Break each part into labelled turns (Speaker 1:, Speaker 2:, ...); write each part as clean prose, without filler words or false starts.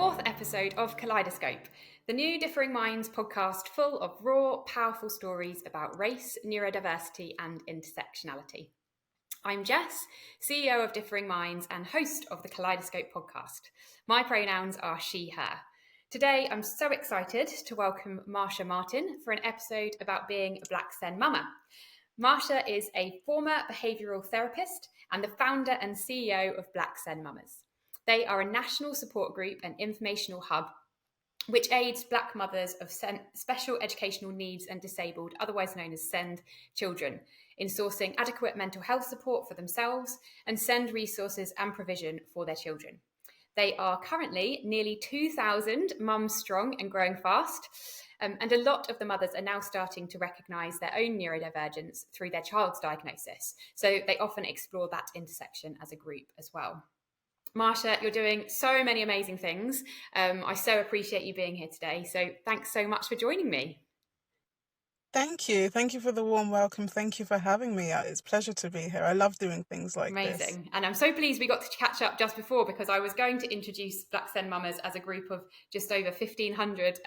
Speaker 1: fourth episode of Kaleidoscope, the new Differing Minds podcast full of raw, powerful stories about race, neurodiversity, and intersectionality. I'm Jess, CEO of Differing Minds and host of the Kaleidoscope podcast. My pronouns are she, her. Today, I'm so excited to welcome Marsha Martin for an episode about being a Black SEN mama. Marsha is a former behavioural therapist and the founder and CEO of Black SEN Mamas. They are a national support group and informational hub which aids Black mothers of special educational needs and disabled, otherwise known as SEND, children in sourcing adequate mental health support for themselves and SEND resources and provision for their children. They are currently nearly 2,000 mums strong and growing fast. And a lot of the mothers are now starting to recognise their own neurodivergence through their child's diagnosis. So they often explore that intersection as a group as well. Marsha, you're doing so many amazing things. I so appreciate you being here today. So thanks so much for joining me.
Speaker 2: Thank you. Thank you for the warm welcome. Thank you for having me. It's a pleasure to be here. I love doing things like this.
Speaker 1: Amazing. And I'm so pleased we got to catch up just before, because I was going to introduce Black SEN Mamas as a group of just over 1,500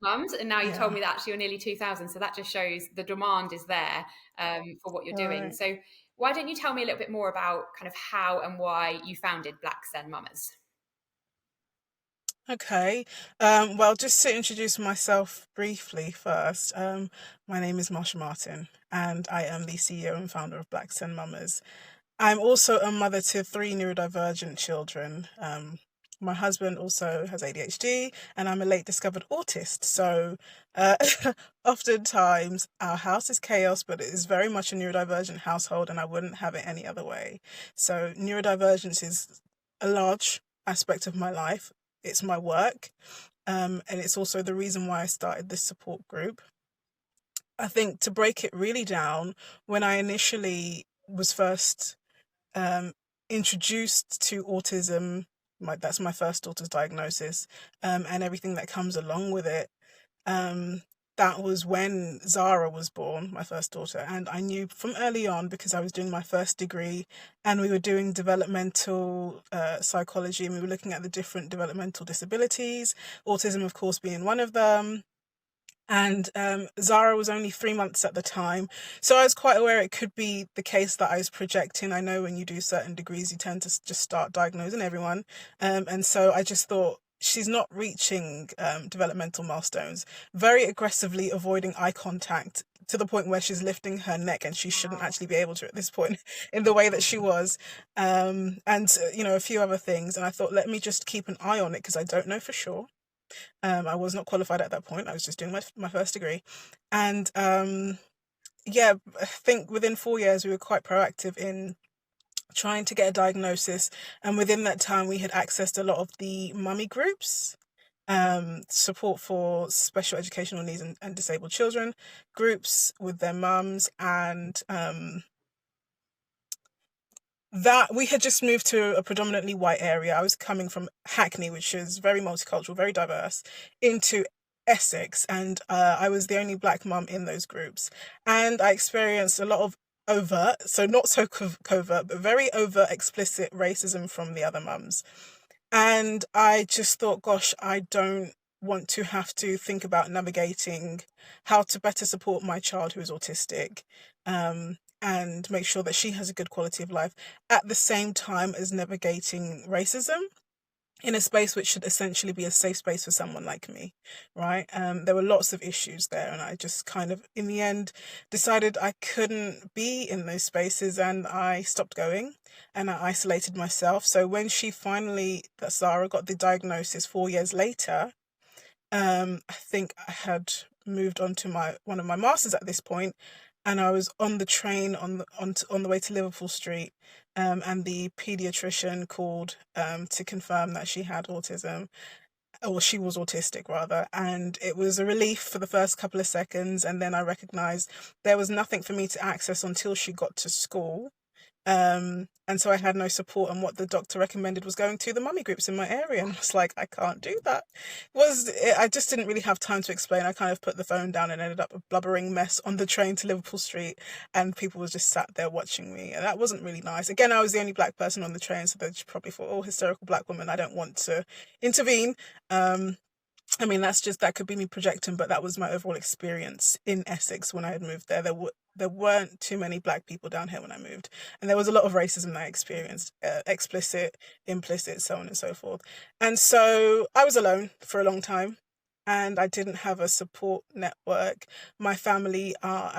Speaker 1: mums. And now you told me that actually you're nearly 2,000. So that just shows the demand is there for what you're doing. So why don't you tell me a little bit more about kind of how and why you founded Black SEN Mamas?
Speaker 2: Okay. Well, just to introduce myself briefly first, my name is Marsha Martin, and I am the CEO and founder of Black SEN Mamas. I'm also a mother to 3 neurodivergent children. My husband also has ADHD, and I'm a late discovered autist. So oftentimes our house is chaos, but it is very much a neurodivergent household, and I wouldn't have it any other way. So neurodivergence is a large aspect of my life. It's my work, and it's also the reason why I started this support group. I think to break it really down, when I initially was first introduced to autism, that's my first daughter's diagnosis, and everything that comes along with it. That was when Zara was born, my first daughter, and I knew from early on, because I was doing my first degree and we were doing developmental psychology, and we were looking at the different developmental disabilities, autism of course being one of them. And Zara was only 3 months at the time. So I was quite aware it could be the case that I was projecting. I know when you do certain degrees, you tend to just start diagnosing everyone. And so I just thought, she's not reaching developmental milestones, very aggressively avoiding eye contact to the point where she's lifting her neck, and she shouldn't actually be able to at this point in the way that she was. And, a few other things. And I thought, let me just keep an eye on it, because I don't know for sure. I was not qualified at that point. I was just doing my first degree. And I think within 4 years, we were quite proactive in trying to get a diagnosis. And within that time, we had accessed a lot of the mummy groups, support for special educational needs and disabled children, groups with their mums, and that we had just moved to a predominantly white area. I was coming from Hackney, which is very multicultural, very diverse, into Essex, and I was the only Black mum in those groups. And I experienced a lot of overt, so not so covert, but very overt, explicit racism from the other mums. And I just thought, gosh, I don't want to have to think about navigating how to better support my child who is autistic, and make sure that she has a good quality of life at the same time as navigating racism in a space which should essentially be a safe space for someone like me, right? There were lots of issues there, and I just kind of, in the end, decided I couldn't be in those spaces, and I stopped going, and I isolated myself. So when that Zara got the diagnosis 4 years later, I think I had moved on to one of my masters at this point, and I was on the train on the way to Liverpool Street, and the paediatrician called to confirm that she had autism, or she was autistic rather, and it was a relief for the first couple of seconds, and then I recognised there was nothing for me to access until she got to school. And so I had no support, and what the doctor recommended was going to the mummy groups in my area, and I was like, I can't do that. I just didn't really have time to explain. I kind of put the phone down and ended up a blubbering mess on the train to Liverpool Street, and people were just sat there watching me, and that wasn't really nice. Again, I was the only black person on the train, so they probably thought, oh, hysterical black woman, I don't want to intervene. I mean, that could be me projecting, but that was my overall experience in Essex when I had moved there. There weren't too many black people down here when I moved, and there was a lot of racism that I experienced, explicit, implicit, so on and so forth. And so I was alone for a long time, and I didn't have a support network. My family are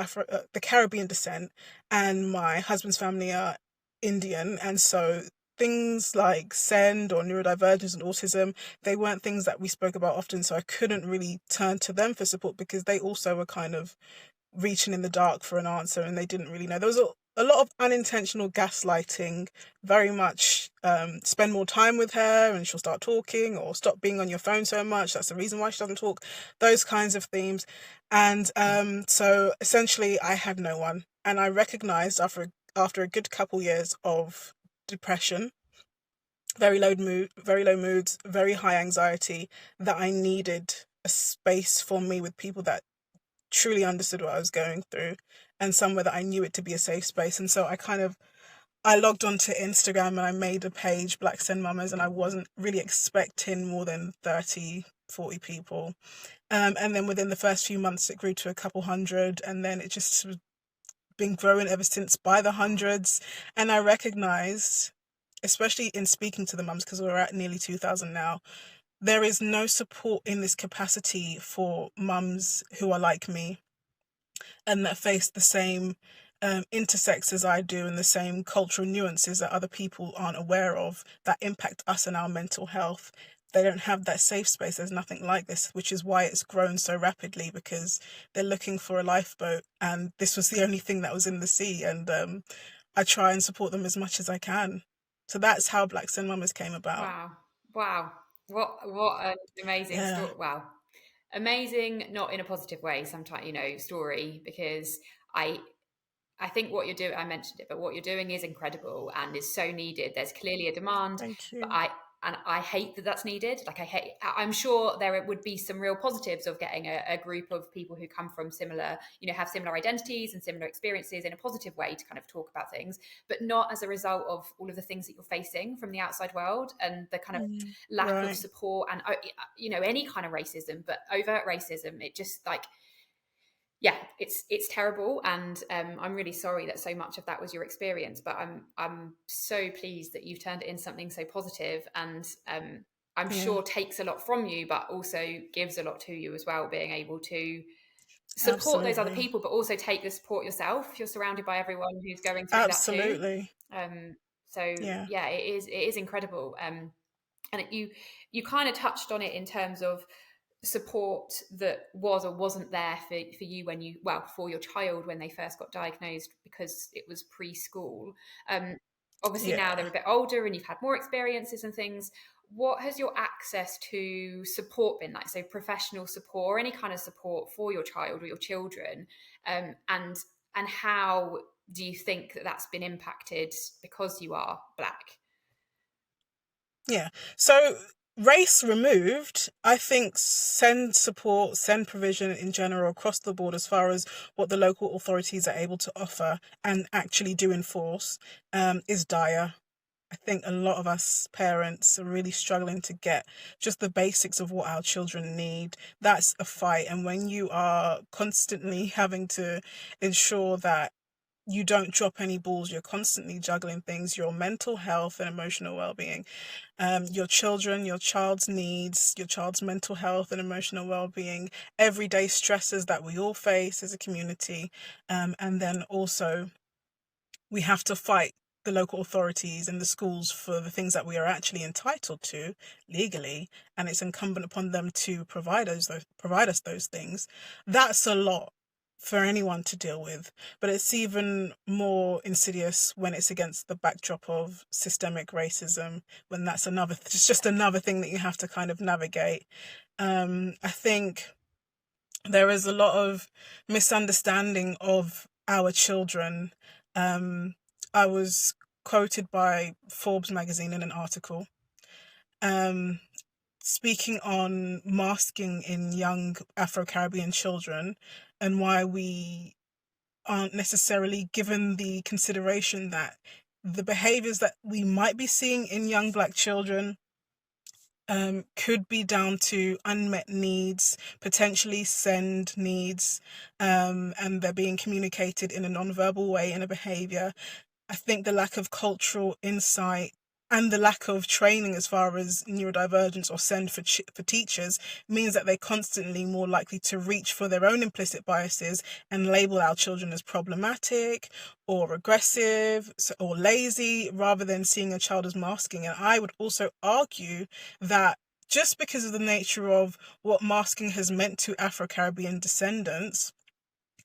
Speaker 2: the Caribbean descent, and my husband's family are Indian, and so things like SEND or neurodivergence and autism, they weren't things that we spoke about often, so I couldn't really turn to them for support because they also were kind of reaching in the dark for an answer, and they didn't really know. There was a lot of unintentional gaslighting, very much spend more time with her and she'll start talking, or stop being on your phone so much, that's the reason why she doesn't talk, those kinds of themes. And so essentially I had no one, and I recognized after a good couple years of depression, very low moods, very high anxiety, that I needed a space for me with people that truly understood what I was going through, and somewhere that I knew it to be a safe space. And so I logged onto Instagram and I made a page, Black SEN Mamas, and I wasn't really expecting more than 30, 40 people. And then within the first few months it grew to a couple hundred, and then it just been growing ever since by the hundreds. And I recognized, especially in speaking to the mums, because we're at nearly 2,000 now, there is no support in this capacity for mums who are like me and that face the same intersex as I do, and the same cultural nuances that other people aren't aware of that impact us and our mental health. They don't have that safe space. There's nothing like this, which is why it's grown so rapidly, because they're looking for a lifeboat, and this was the only thing that was in the sea. And I try and support them as much as I can. So that's how Black SEN Mamas came about.
Speaker 1: Wow. Wow. What an amazing
Speaker 2: Yeah,
Speaker 1: story. Wow. Amazing, not in a positive way, sometimes, story, because I I think what you're doing, I mentioned it, but what you're doing is incredible and is so needed. There's clearly a demand,
Speaker 2: thank
Speaker 1: but
Speaker 2: you.
Speaker 1: I hate that that's needed. I'm sure there would be some real positives of getting a group of people who come from similar, have similar identities and similar experiences in a positive way to kind of talk about things, but not as a result of all of the things that you're facing from the outside world and the kind of lack of
Speaker 2: Right.
Speaker 1: support and, any kind of racism, but overt racism. It just like, yeah, it's terrible, and I'm really sorry that so much of that was your experience. But I'm so pleased that you've turned it into something so positive, and I'm
Speaker 2: Yeah,
Speaker 1: sure takes a lot from you, but also gives a lot to you as well. Being able to support those other
Speaker 2: absolutely.
Speaker 1: people, but also take the support yourself. You're surrounded by everyone who's going through that too.
Speaker 2: Absolutely.
Speaker 1: Um, so
Speaker 2: Yeah.
Speaker 1: yeah, it is incredible. And you kind of touched on it in terms of support that was or wasn't there for you when for your child when they first got diagnosed, because it was preschool. um Obviously now
Speaker 2: Yeah.
Speaker 1: they're a bit older and you've had more experiences and things. What has your access to support been like, so professional support or any kind of support for your child or your children? And how do you think that that's been impacted because you are black?
Speaker 2: Yeah. So race removed, I think send support, send provision in general across the board as far as what the local authorities are able to offer and actually do enforce, is dire. I think a lot of us parents are really struggling to get just the basics of what our children need. That's a fight. And when you are constantly having to ensure that you don't drop any balls, you're constantly juggling things, your mental health and emotional well-being, your children, your child's needs, your child's mental health and emotional well-being, everyday stresses that we all face as a community, and then also we have to fight the local authorities and the schools for the things that we are actually entitled to legally, and it's incumbent upon them to provide us those things. That's a lot for anyone to deal with, but it's even more insidious when it's against the backdrop of systemic racism, when that's it's just another thing that you have to kind of navigate. I think there is a lot of misunderstanding of our children. I was quoted by Forbes magazine in an article, speaking on masking in young Afro-Caribbean children and why we aren't necessarily given the consideration that the behaviors that we might be seeing in young Black children could be down to unmet needs, potentially SEN needs, and they're being communicated in a non-verbal way in a behavior. I think the lack of cultural insight and the lack of training as far as neurodivergence or SEN for teachers means that they're constantly more likely to reach for their own implicit biases and label our children as problematic or aggressive or lazy rather than seeing a child as masking. And I would also argue that just because of the nature of what masking has meant to Afro-Caribbean descendants,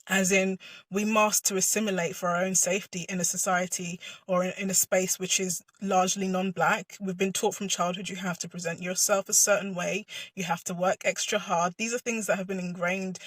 Speaker 2: as in we mask to assimilate for our own safety in a society or in a space which is largely non-Black. We've been taught from childhood you have to present yourself a certain way, you have to work extra hard. These are things that have been ingrained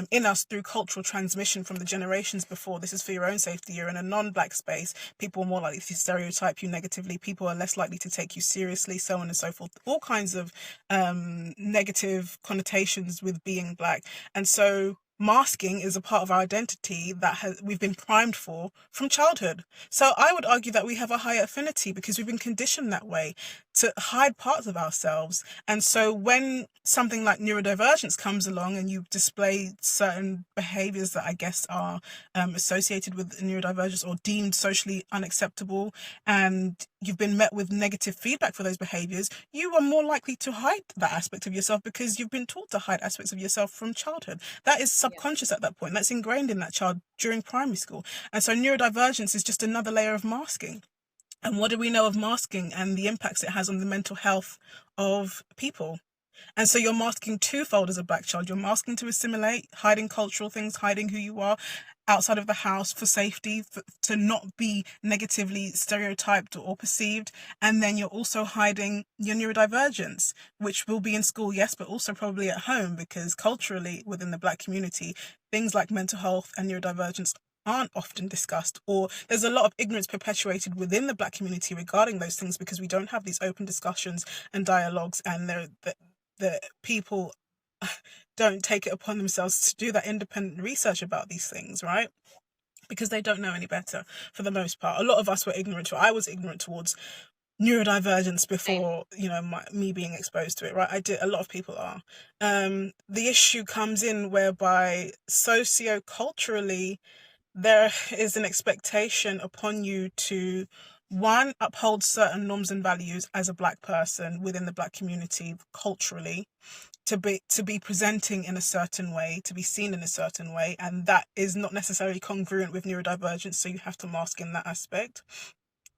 Speaker 2: in us through cultural transmission from the generations before. This is for your own safety. You're in a non-Black space, people are more likely to stereotype you negatively, people are less likely to take you seriously, so on and so forth. All kinds of negative connotations with being Black. And so masking is a part of our identity that we've been primed for from childhood. So I would argue that we have a higher affinity because we've been conditioned that way to hide parts of ourselves. And so when something like neurodivergence comes along and you display certain behaviors that I guess are associated with neurodivergence or deemed socially unacceptable, and you've been met with negative feedback for those behaviors, you are more likely to hide that aspect of yourself because you've been taught to hide aspects of yourself from childhood. That is subconscious at that point. That's ingrained in that child during primary school. And so neurodivergence is just another layer of masking. And what do we know of masking and the impacts it has on the mental health of people? And so you're masking twofold as a Black child. You're masking to assimilate, hiding cultural things, hiding who you are outside of the house for safety, to not be negatively stereotyped or perceived. And then you're also hiding your neurodivergence, which will be in school, yes, but also probably at home, because culturally within the Black community, things like mental health and neurodivergence aren't often discussed, or there's a lot of ignorance perpetuated within the Black community regarding those things because we don't have these open discussions and dialogues, and the people don't take it upon themselves to do that independent research about these things, right? Because they don't know any better for the most part. A lot of us were ignorant. I was ignorant towards neurodivergence before, me being exposed to it, right? A lot of people are. The issue comes in whereby socio-culturally there is an expectation upon you to, one, uphold certain norms and values as a Black person within the Black community culturally, to be presenting in a certain way, to be seen in a certain way, and that is not necessarily congruent with neurodivergence, so you have to mask in that aspect.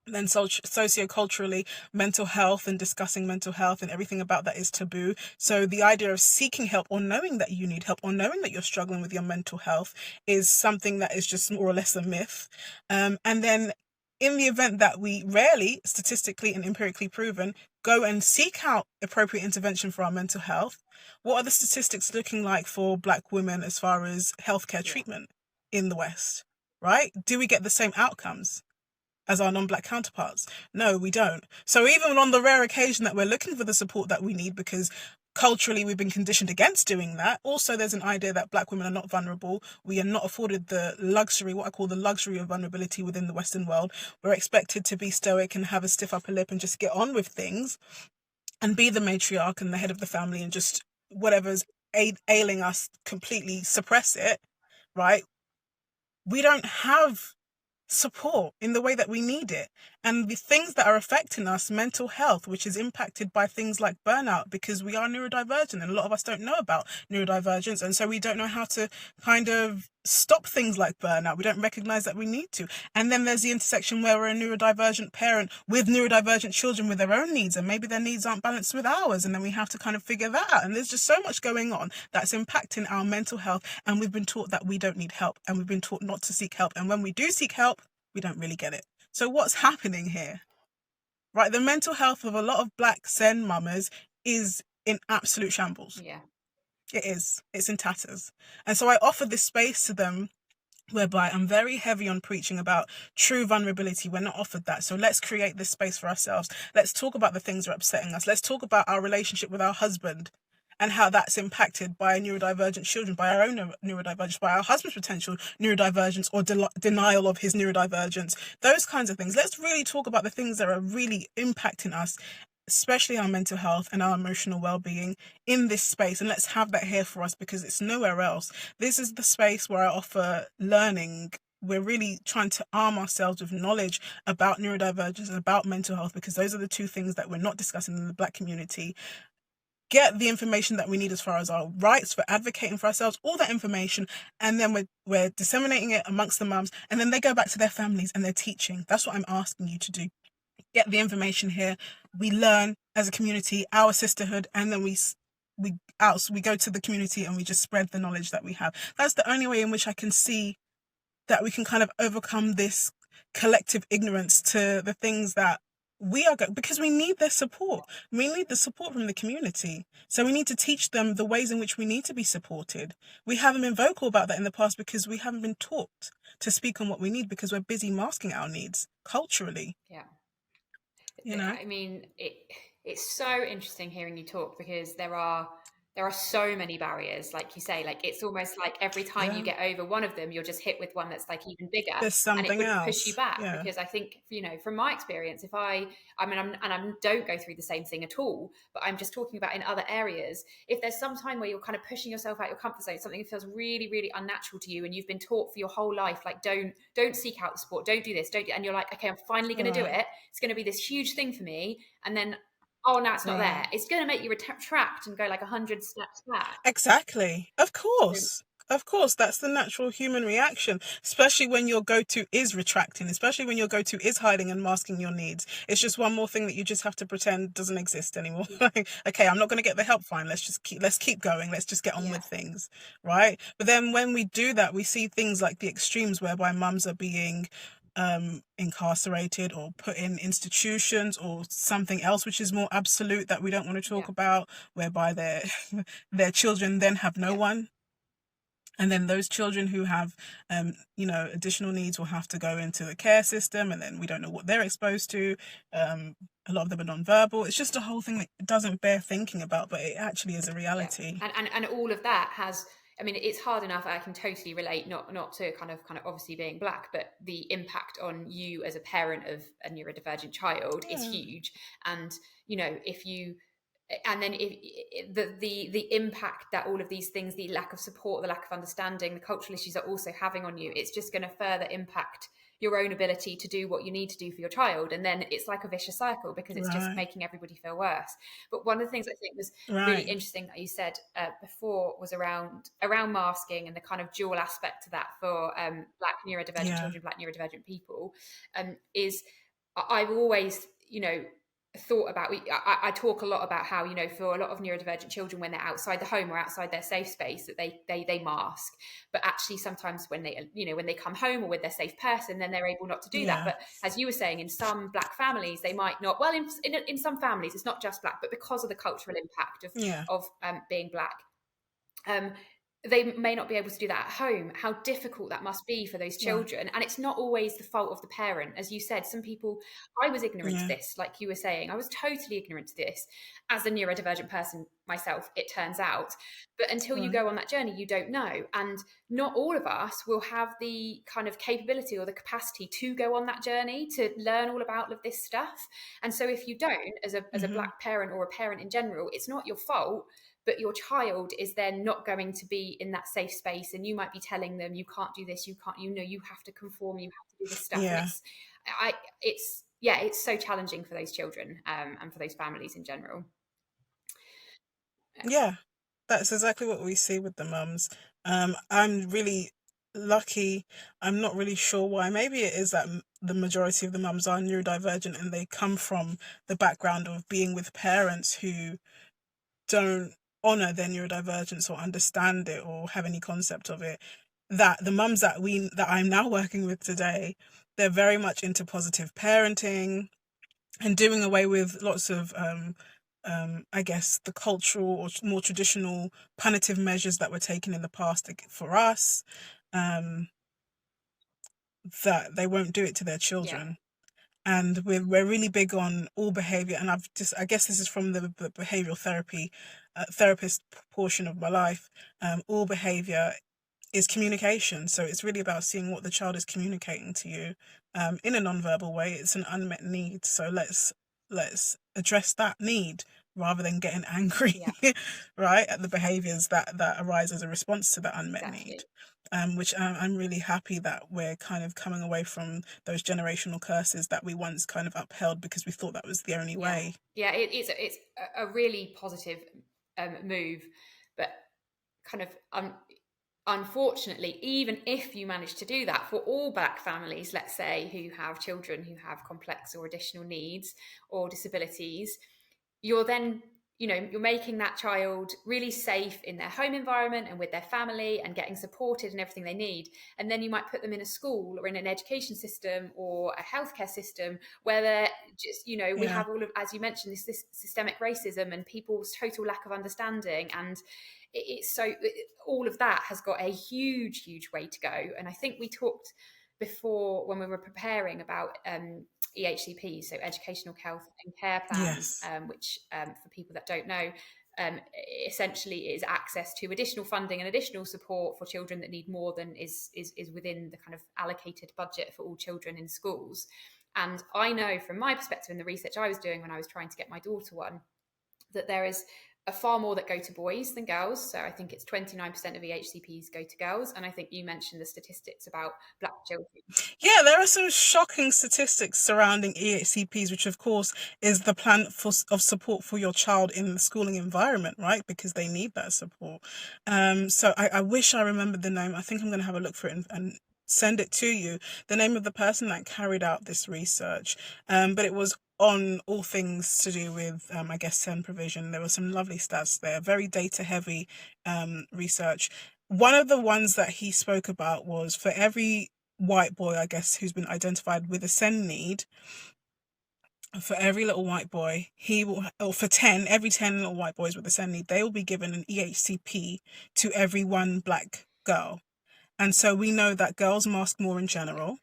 Speaker 2: Then socioculturally, mental health and discussing mental health and everything about that is taboo. So the idea of seeking help or knowing that you need help or knowing that you're struggling with your mental health is something that is just more or less a myth. And then in the event that we rarely, statistically and empirically proven, go and seek out appropriate intervention for our mental health, what are the statistics looking like for Black women as far as healthcare treatment in the West, right? Do we get the same outcomes as our non-Black counterparts? No, we don't. So even on the rare occasion that we're looking for the support that we need, because culturally we've been conditioned against doing that, also there's an idea that Black women are not vulnerable. We are not afforded the luxury, what I call the luxury of vulnerability within the Western world. We're expected to be stoic and have a stiff upper lip and just get on with things and be the matriarch and the head of the family and just whatever's ailing us completely suppress it, right? We don't have support in the way that we need it. And the things that are affecting us, mental health, which is impacted by things like burnout, because we are neurodivergent and a lot of us don't know about neurodivergence. And so we don't know how to kind of stop things like burnout. We don't recognize that we need to. And then there's the intersection where we're a neurodivergent parent with neurodivergent children with their own needs, and maybe their needs aren't balanced with ours. And then we have to kind of figure that out. And there's just so much going on that's impacting our mental health. And we've been taught that we don't need help, and we've been taught not to seek help. And when we do seek help, we don't really get it. So what's happening here? Right, the mental health of a lot of Black SEN mamas is in absolute shambles.
Speaker 1: Yeah.
Speaker 2: It is. It's in tatters. And so I offer this space to them whereby I'm very heavy on preaching about true vulnerability. We're not offered that. So let's create this space for ourselves. Let's talk about the things that are upsetting us. Let's talk about our relationship with our husband and how that's impacted by neurodivergent children, by our own neurodivergence, by our husband's potential neurodivergence or denial of his neurodivergence, those kinds of things. Let's really talk about the things that are really impacting us, especially our mental health and our emotional well-being in this space. And let's have that here for us, because it's nowhere else. This is the space where I offer learning. We're really trying to arm ourselves with knowledge about neurodivergence and about mental health, because those are the two things that we're not discussing in the Black community. Get the information that we need as far as our rights, for advocating for ourselves, all that information, and then we're disseminating it amongst the mums, and then they go back to their families and they're teaching. That's what I'm asking you to do. Get the information here. We learn as a community, our sisterhood, and then we go to the community and we just spread the knowledge that we have. That's the only way in which I can see that we can kind of overcome this collective ignorance to the things that we are going, because we need their support. We need the support from the community. So we need to teach them the ways in which we need to be supported. We haven't been vocal about that in the past because we haven't been taught to speak on what we need, because we're busy masking our needs culturally.
Speaker 1: Yeah.
Speaker 2: You know?
Speaker 1: I mean, it's so interesting hearing you talk, because there are so many barriers, like you say. Like, it's almost like every time you
Speaker 2: Yeah.
Speaker 1: get over one of them, you're just hit with one that's like even bigger,
Speaker 2: There's
Speaker 1: and it
Speaker 2: something
Speaker 1: would push you
Speaker 2: else.
Speaker 1: back.
Speaker 2: Yeah.
Speaker 1: Because I think, from my experience, if I mean, I don't go through the same thing at all, but I'm just talking about in other areas. If there's some time where you're kind of pushing yourself out your comfort zone, something that feels really, really unnatural to you, and you've been taught for your whole life, like, don't seek out the sport, don't do this, and you're like, okay, I'm finally going to do
Speaker 2: Right.
Speaker 1: it. It's going to be this huge thing for me, and then, oh, now it's not there.
Speaker 2: Right.
Speaker 1: It's going to make you retract and go like 100 steps back.
Speaker 2: Exactly. Of
Speaker 1: So,
Speaker 2: course. Of course, that's the natural human reaction, especially when your go-to is retracting, especially when your go-to is hiding and masking your needs. It's just one more thing that you just have to pretend doesn't exist anymore. Like, okay, I'm not going to get the help, fine. Let's keep going. Let's just get on
Speaker 1: yeah,
Speaker 2: with things, right? But then when we do that, we see things like the extremes whereby mums are being incarcerated or put in institutions, or something else which is more absolute that we don't want to talk
Speaker 1: yeah,
Speaker 2: about, whereby their children then have no
Speaker 1: yeah.
Speaker 2: one. And then those children who have, additional needs will have to go into the care system, and then we don't know what they're exposed to. A lot of them are non-verbal. It's just a whole thing that doesn't bear thinking about, but it actually is a
Speaker 1: Yeah,
Speaker 2: reality.
Speaker 1: and all of that has. I mean, it's hard enough. I can totally relate, not to kind of obviously being Black, but the impact on you as a parent of a neurodivergent child is
Speaker 2: Yeah,
Speaker 1: huge. And if you, and then if the impact that all of these things, the lack of support, the lack of understanding, the cultural issues are also having on you, it's just going to further impact your own ability to do what you need to do for your child. And then it's like a vicious cycle, because it's just
Speaker 2: right,
Speaker 1: making everybody feel worse. But one of the things I think was really
Speaker 2: right,
Speaker 1: interesting that you said before was around masking and the kind of dual aspect to that for Black neurodivergent
Speaker 2: yeah,
Speaker 1: children, Black neurodivergent people. Is I've always, thought about, I talk a lot about how, for a lot of neurodivergent children, when they're outside the home or outside their safe space, that they mask. But actually sometimes when they come home or with their safe person, then they're able not to do that.
Speaker 2: yeah,
Speaker 1: But as you were saying, in some Black families they might not. Well, in some families it's not just Black, but because of the cultural impact
Speaker 2: yeah,
Speaker 1: of being Black, um, they may not be able to do that at home. How difficult that must be for those
Speaker 2: right,
Speaker 1: children. And it's not always the fault of the parent. As you said, some people, I was ignorant to
Speaker 2: yeah,
Speaker 1: this, like you were saying. I was totally ignorant to this as a neurodivergent person myself, it turns out. But until you
Speaker 2: right,
Speaker 1: go on that journey, you don't know. And not all of us will have the kind of capability or the capacity to go on that journey, to learn all about all of this stuff. And so if you don't, as a
Speaker 2: mm-hmm,
Speaker 1: Black parent or a parent in general, it's not your fault, but your child is then not going to be in that safe space, and you might be telling them, you can't do this, you can't, you have to conform, you have to do this stuff. And
Speaker 2: yeah,
Speaker 1: it's so challenging for those children, and for those families in general.
Speaker 2: yeah. That's exactly what we see with the mums. I'm really lucky. I'm not really sure why. Maybe it is that the majority of the mums are neurodivergent, and they come from the background of being with parents who don't honor their neurodivergence or understand it or have any concept of it. That the mums that I'm now working with today, they're very much into positive parenting and doing away with lots of I guess the cultural or more traditional punitive measures that were taken in the past for us. Um, that they won't do it to their
Speaker 1: Yeah.
Speaker 2: children. And we're really big on all behavior, and I guess this is from the behavioral therapist portion of my life. All behavior is communication, so it's really about seeing what the child is communicating to you in a non-verbal way. It's an unmet need, so let's address that need rather than getting angry
Speaker 1: Yeah.
Speaker 2: right, at the behaviors that arise as a response to that unmet
Speaker 1: Exactly.
Speaker 2: need. Which I'm really happy that we're kind of coming away from those generational curses that we once kind of upheld because we thought that was the only
Speaker 1: Yeah.
Speaker 2: way.
Speaker 1: Yeah. It's a really positive move, but kind of unfortunately, even if you manage to do that for all Black families, let's say, who have children who have complex or additional needs or disabilities, you're then, you're making that child really safe in their home environment and with their family and getting supported and everything they need. And then you might put them in a school or in an education system or a healthcare system where they're just, we
Speaker 2: Yeah.
Speaker 1: have all of, as you mentioned, this systemic racism and people's total lack of understanding. And it's so, all of that has got a huge way to go. And I think we talked before when we were preparing about EHCPs, so educational health and care plans,
Speaker 2: Yes.
Speaker 1: which for people that don't know, essentially is access to additional funding and additional support for children that need more than is within the kind of allocated budget for all children in schools. And I know from my perspective in the research I was doing when I was trying to get my daughter one, that there is a far more that go to boys than girls. So I think it's 29% of EHCPs go to girls. And I think you mentioned the statistics about Black children.
Speaker 2: Yeah, there are some shocking statistics surrounding EHCPs, which of course is the plan of support for your child in the schooling environment, right? Because they need that support. So I wish I remembered the name. I think I'm going to have a look for it and send it to you. The name of the person that carried out this research. But it was on all things to do with, I guess, SEN provision. There were some lovely stats there, very data heavy research. One of the ones that he spoke about was for every white boy, I guess, who's been identified with a SEN need, for every little white boy, he will, or for every 10 little white boys with a SEN need, they will be given an EHCP to every one Black girl. And so we know that girls mask more in general.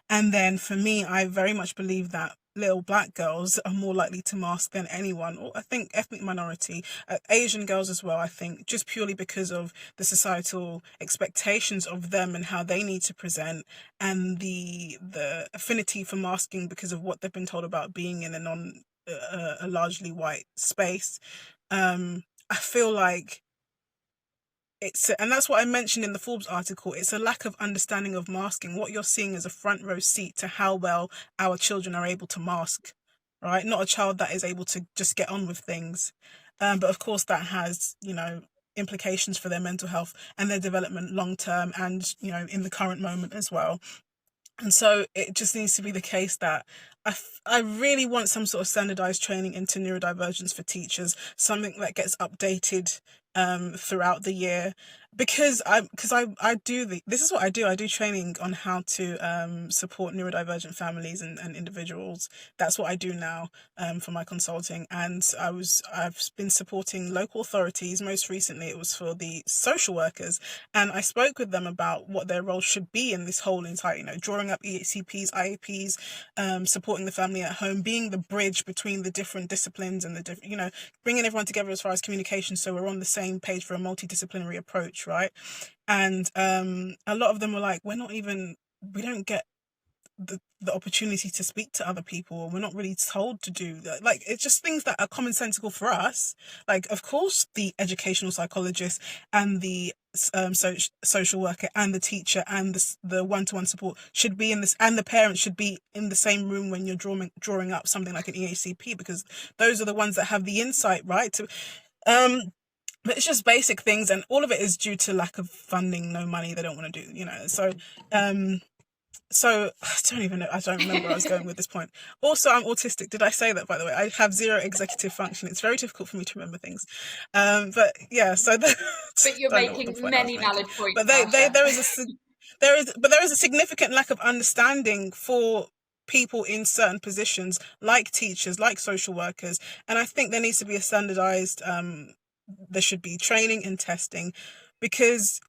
Speaker 2: And then for me, I very much believe that little Black girls are more likely to mask than anyone, or I think ethnic minority, Asian girls as well, I think, just purely because of the societal expectations of them and how they need to present, and the affinity for masking because of what they've been told about being in a largely white space. I feel like and that's what I mentioned in the Forbes article. It's a lack of understanding of masking. What you're seeing is a front row seat to how well our children are able to mask, right? Not a child that is able to just get on with things. But of course that has, implications for their mental health and their development long term and, in the current moment as well. And so it just needs to be the case that I really want some sort of standardized training into neurodivergence for teachers, something that gets updated throughout the year, because I do this is what I do training on how to support neurodivergent families and individuals. That's what I do now for my consulting, and I've been supporting local authorities. Most recently it was for the social workers, and I spoke with them about what their role should be in this whole entire, drawing up EHCPs, IEPs, supporting the family at home, being the bridge between the different disciplines and the different, bringing everyone together as far as communication, so we're on the same page for a multidisciplinary approach, right? And a lot of them were like, we don't get the opportunity to speak to other people. We're not really told to do that. Like, it's just things that are commonsensical for us. Like, of course, the educational psychologist and the social worker and the teacher and the one-to-one support should be in this, and the parents should be in the same room when you're drawing up something like an EHCP, because those are the ones that have the insight, right? But it's just basic things, and all of it is due to lack of funding, no money, they don't want to do, so I don't even know. I don't remember where I was going with this point. Also, I'm autistic. Did I say that, by the way? I have zero executive function. It's very difficult for me to remember things. But yeah, so
Speaker 1: But you're
Speaker 2: don't know what the
Speaker 1: making
Speaker 2: point I was
Speaker 1: many
Speaker 2: making.
Speaker 1: valid points,
Speaker 2: But
Speaker 1: Marsha.
Speaker 2: there is a significant lack of understanding for people in certain positions, like teachers, like social workers, and I think there needs to be a standardized. There should be training and testing, because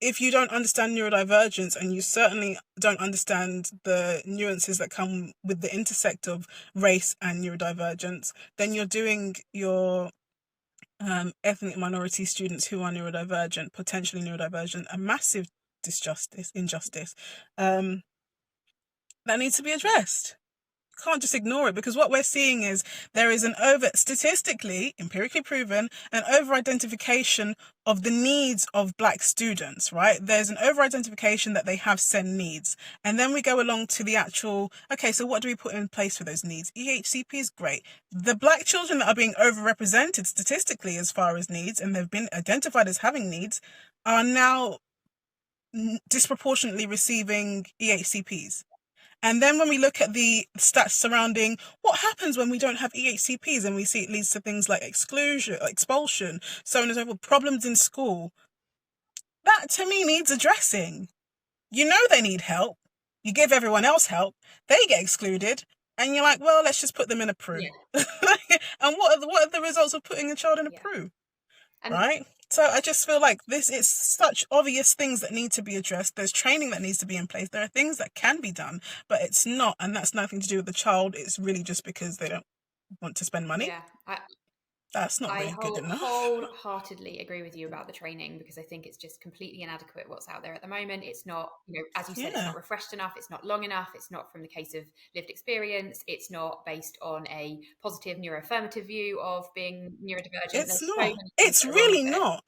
Speaker 2: if you don't understand neurodivergence, and you certainly don't understand the nuances that come with the intersect of race and neurodivergence, then you're doing your ethnic minority students who are neurodivergent, potentially neurodivergent, a massive injustice that needs to be addressed. Can't just ignore it, because what we're seeing is there is statistically, empirically proven, an over-identification of the needs of Black students, right? There's an over-identification that they have SEN needs. And then we go along to the actual, okay, so what do we put in place for those needs? EHCP is great. The Black children that are being overrepresented statistically as far as needs, and they've been identified as having needs, are now disproportionately receiving EHCPs. And then when we look at the stats surrounding what happens when we don't have EHCPs, and we see it leads to things like exclusion, expulsion, so on and so forth, problems in school, that to me needs addressing. You know they need help. You give everyone else help. They get excluded. And you're like, well, let's just put them in a PRU. Yeah. And what are the results of putting a child in a PRU? Right? So I just feel like this is such obvious things that need to be addressed. There's training that needs to be in place. There are things that can be done, but it's not. And that's nothing to do with the child. It's really just because they don't want to spend money.
Speaker 1: Yeah.
Speaker 2: That's not really good enough.
Speaker 1: I wholeheartedly agree with you about the training, because I think it's just completely inadequate what's out there at the moment. It's not, as you said, It's not refreshed enough. It's not long enough. It's not from the case of lived experience. It's not based on a positive neuroaffirmative view of being neurodivergent.
Speaker 2: It's not. It's really not.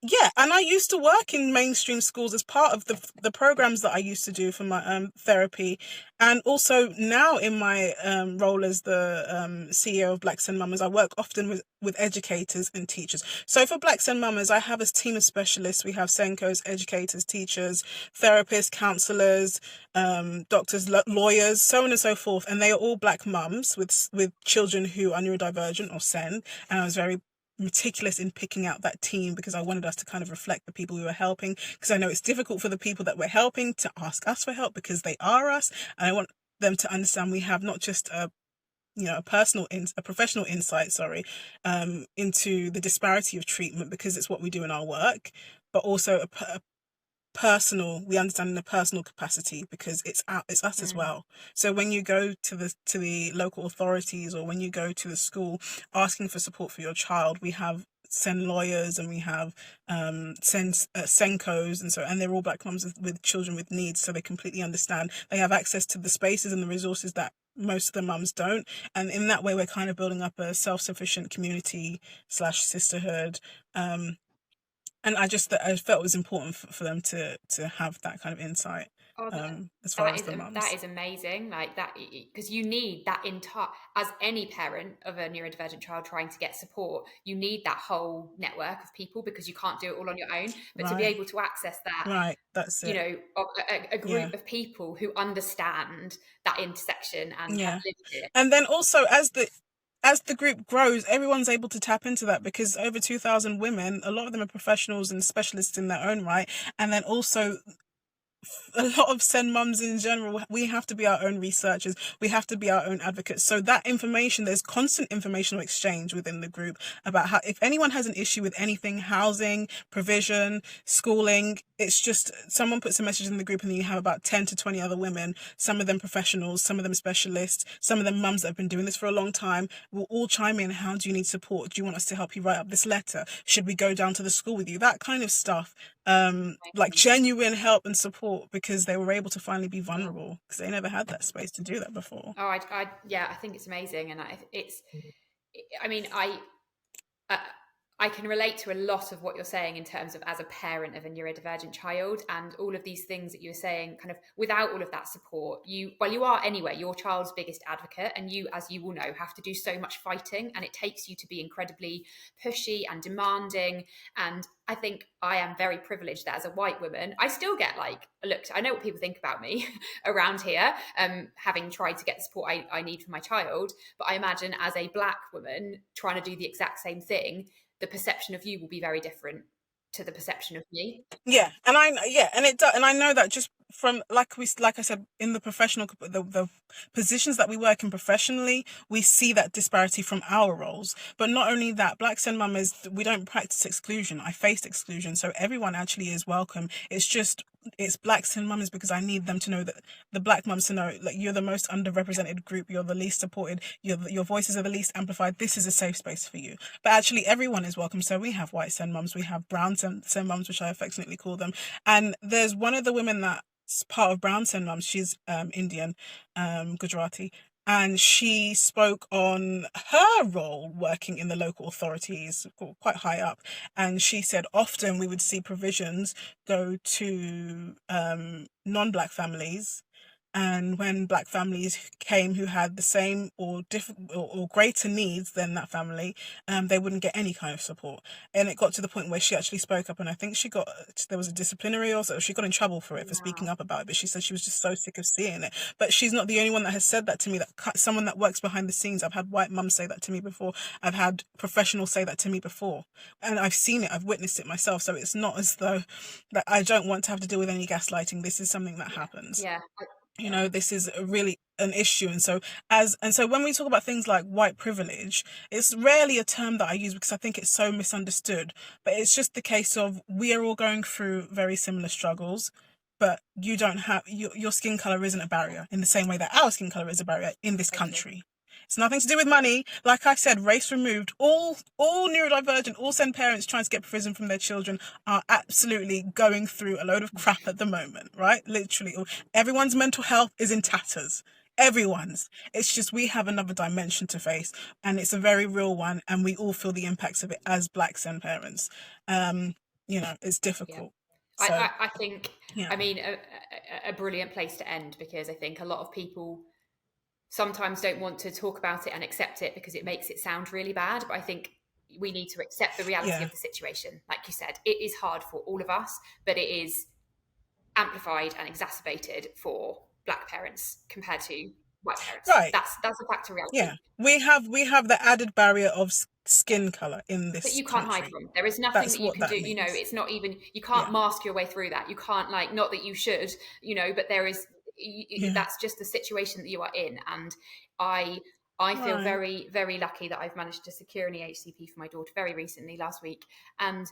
Speaker 2: Yeah, and I used to work in mainstream schools as part of the programs that I used to do for my therapy, and also now in my role as the CEO of Black SEN Mamas, I work often with educators and teachers. So for Black SEN Mamas, I have a team of specialists. We have SENCOs, educators, teachers, therapists, counsellors, doctors, lawyers, so on and so forth, and they are all Black mums with children who are neurodivergent or SEN, and I was very meticulous in picking out that team because I wanted us to kind of reflect the people we were helping, because I know it's difficult for the people that we're helping to ask us for help because they are us, and I want them to understand we have not just a professional insight, into the disparity of treatment, because it's what we do in our work, but also we understand in a personal capacity, because it's us as well. So when you go to the local authorities, or when you go to the school asking for support for your child, we have SEN lawyers, and we have SENCOs, and they're all Black mums with children with needs, so they completely understand. They have access to the spaces and the resources that most of the mums don't, and in that way we're kind of building up a self-sufficient community / sisterhood. And I felt it was important for them to have that kind of insight. As far as the mums.
Speaker 1: That is amazing, like that, because you need that entire, as any parent of a neurodivergent child trying to get support, you need that whole network of people, because you can't do it all on your own. But to be able to access that,
Speaker 2: that's it.
Speaker 1: A group of people who understand that intersection and have lived it.
Speaker 2: And then also as the group grows, everyone's able to tap into that, because over 2,000 women, a lot of them are professionals and specialists in their own right. And then also a lot of SEN mums in general, we have to be our own researchers. We have to be our own advocates. So that information, there's constant informational exchange within the group about how, if anyone has an issue with anything, housing, provision, schooling, it's just someone puts a message in the group, and then you have about 10 to 20 other women, some of them professionals, some of them specialists, some of them mums that have been doing this for a long time, will all chime in. How do you need support? Do you want us to help you write up this letter? Should we go down to the school with you? That kind of stuff. Like genuine help and support, because they were able to finally be vulnerable, because they never had that space to do that before.
Speaker 1: I think it's amazing, and I can relate to a lot of what you're saying in terms of as a parent of a neurodivergent child, and all of these things that you're saying, kind of without all of that support, you are anyway your child's biggest advocate, and you, as you will know, have to do so much fighting, and it takes you to be incredibly pushy and demanding. And I think I am very privileged that as a white woman, I still get looked. I know what people think about me around here, having tried to get the support I need for my child. But I imagine as a Black woman trying to do the exact same thing, the perception of you will be very different to the perception of me.
Speaker 2: And I know that just from like I said, in the professional, the positions that we work in professionally, we see that disparity from our roles. But not only that, Black SEN mum is, we don't practice exclusion. I faced exclusion, so everyone actually is welcome. It's just, it's Black SEN mums because I need them to know, that the Black mums to know, like, you're the most underrepresented group, you're the least supported, your voices are the least amplified. This is a safe space for you. But actually, everyone is welcome. So we have white SEN mums, we have brown SEN mums, which I affectionately call them. And there's one of the women that's part of brown SEN mums. She's Indian, Gujarati. And she spoke on her role working in the local authorities, quite high up. And she said often we would see provisions go to non-Black families. And when Black families came who had the same or different or greater needs than that family, they wouldn't get any kind of support. And it got to the point where she actually spoke up, and I think there was a disciplinary, or so she got in trouble for it, for speaking up about it. But she said she was just so sick of seeing it. But she's not the only one that has said that to me. That someone that works behind the scenes. I've had white mums say that to me before. I've had professionals say that to me before, and I've seen it. I've witnessed it myself. So it's not as though that I don't want to have to deal with any gaslighting. This is something that happens.
Speaker 1: Yeah.
Speaker 2: This is really an issue. And so when we talk about things like white privilege, it's rarely a term that I use because I think it's so misunderstood. But it's just the case of, we are all going through very similar struggles, but you don't have, your skin color isn't a barrier in the same way that our skin color is a barrier in this country. It's nothing to do with money. Like I said, race removed. All neurodivergent, all SEN parents trying to get prison from their children are absolutely going through a load of crap at the moment, right? Literally, everyone's mental health is in tatters. Everyone's. It's just, we have another dimension to face, and it's a very real one, and we all feel the impacts of it as Black SEN parents. It's difficult.
Speaker 1: Yeah.
Speaker 2: So,
Speaker 1: I think, I mean, a brilliant place to end, because I think a lot of people sometimes don't want to talk about it and accept it because it makes it sound really bad. But I think we need to accept the reality of the situation. Like you said, it is hard for all of us, but it is amplified and exacerbated for Black parents compared to white parents.
Speaker 2: Right.
Speaker 1: That's a fact of reality.
Speaker 2: Yeah, we have the added barrier of skin color in this
Speaker 1: that you can't
Speaker 2: country.
Speaker 1: hide from. There is nothing that you can do.
Speaker 2: Means.
Speaker 1: It's not even, you can't mask your way through that. You can't, not that you should, but there is, that's just the situation that you are in. And I feel very, very lucky that I've managed to secure an EHCP for my daughter very recently, last week. And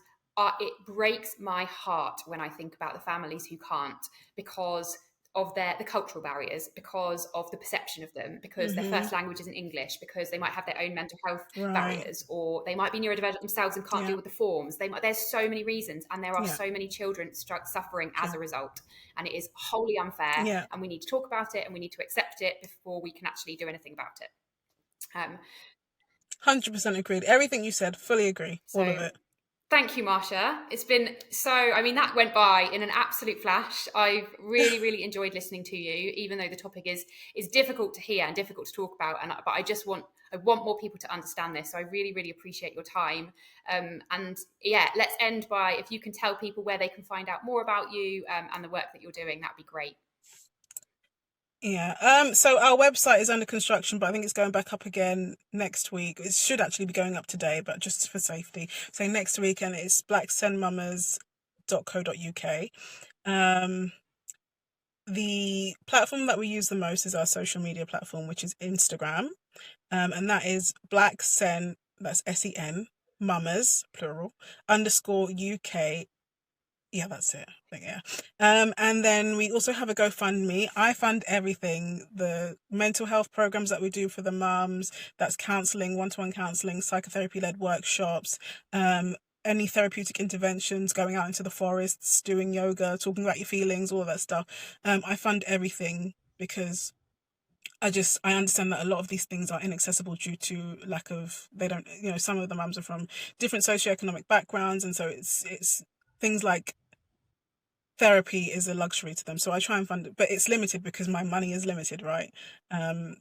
Speaker 1: it breaks my heart when I think about the families who can't, because of the cultural barriers, because of the perception of them, because their first language isn't English, because they might have their own mental health barriers, or they might be neurodivergent themselves and can't deal with the forms. There's so many reasons, and there are so many children suffering as a result, and it is wholly unfair. And we need to talk about it, and we need to accept it before we can actually do anything about it.
Speaker 2: 100% agreed. Everything you said, fully agree. All of it.
Speaker 1: Thank you, Marsha. It's been that went by in an absolute flash. I've really, really enjoyed listening to you, even though the topic is difficult to hear and difficult to talk about. But I want more people to understand this. So I really, really appreciate your time. Let's end by, if you can tell people where they can find out more about you and the work that you're doing, that'd be great.
Speaker 2: Yeah. So our website is under construction, but I think it's going back up again next week. It should actually be going up today, but just for safety, say next week, and it's blacksenmamas.co.uk. The platform that we use the most is our social media platform, which is Instagram. And that is Black SEN, that's SEN, mamas, plural, _UK. Yeah, that's it. And then we also have a GoFundMe. I fund everything. The mental health programs that we do for the mums, that's counselling, one-to-one counselling, psychotherapy-led workshops, any therapeutic interventions, going out into the forests, doing yoga, talking about your feelings, all of that stuff. I fund everything because I understand that a lot of these things are inaccessible due to lack of, some of the mums are from different socioeconomic backgrounds, and so it's things like therapy is a luxury to them. So I try and fund it, but it's limited because my money is limited, right?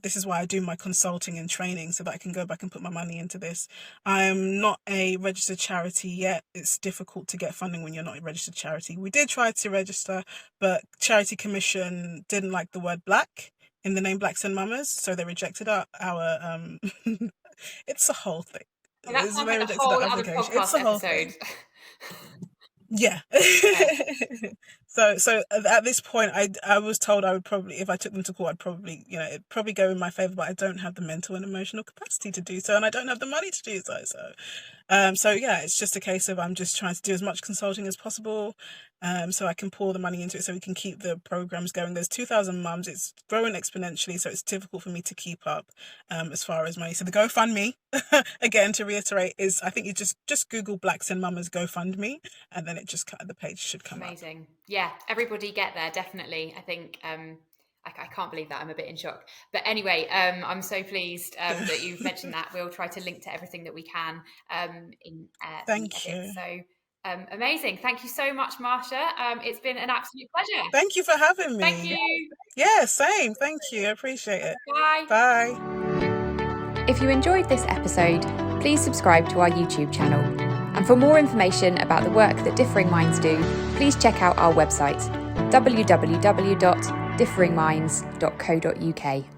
Speaker 2: This is why I do my consulting and training, so that I can go back and put my money into this. I'm not a registered charity yet. It's difficult to get funding when you're not a registered charity. We did try to register, but Charity Commission didn't like the word black in the name Black SEN Mamas, so they rejected our it's a whole thing.
Speaker 1: That sounds like a whole other podcast episode.
Speaker 2: Yeah.
Speaker 1: Okay.
Speaker 2: So at this point, I was told I would probably, if I took them to court, I'd probably, it'd probably go in my favor, but I don't have the mental and emotional capacity to do so, and I don't have the money to do so. So yeah, it's just a case of I'm just trying to do as much consulting as possible, so I can pour the money into it, so we can keep the programs going. There's 2,000 mums. It's growing exponentially, so it's difficult for me to keep up as far as money. So the GoFundMe, again, to reiterate, is, I think you just Google Black SEN Mamas GoFundMe, and then it just the page should come up.
Speaker 1: Amazing. Yeah, everybody get there, definitely. I think I can't believe that. I'm a bit in shock. But anyway, I'm so pleased that you've mentioned that. We'll try to link to everything that we can in the
Speaker 2: Thank
Speaker 1: edit.
Speaker 2: you.
Speaker 1: So amazing. Thank you so much, Marsha. It's been an absolute pleasure.
Speaker 2: Thank you for having me.
Speaker 1: Thank you.
Speaker 2: Yeah, same. Thank you. I appreciate it.
Speaker 1: Bye.
Speaker 2: Bye.
Speaker 1: If you enjoyed this episode, please subscribe to our YouTube channel. And for more information about the work that Differing Minds do, please check out our website, www.differingminds.co.uk.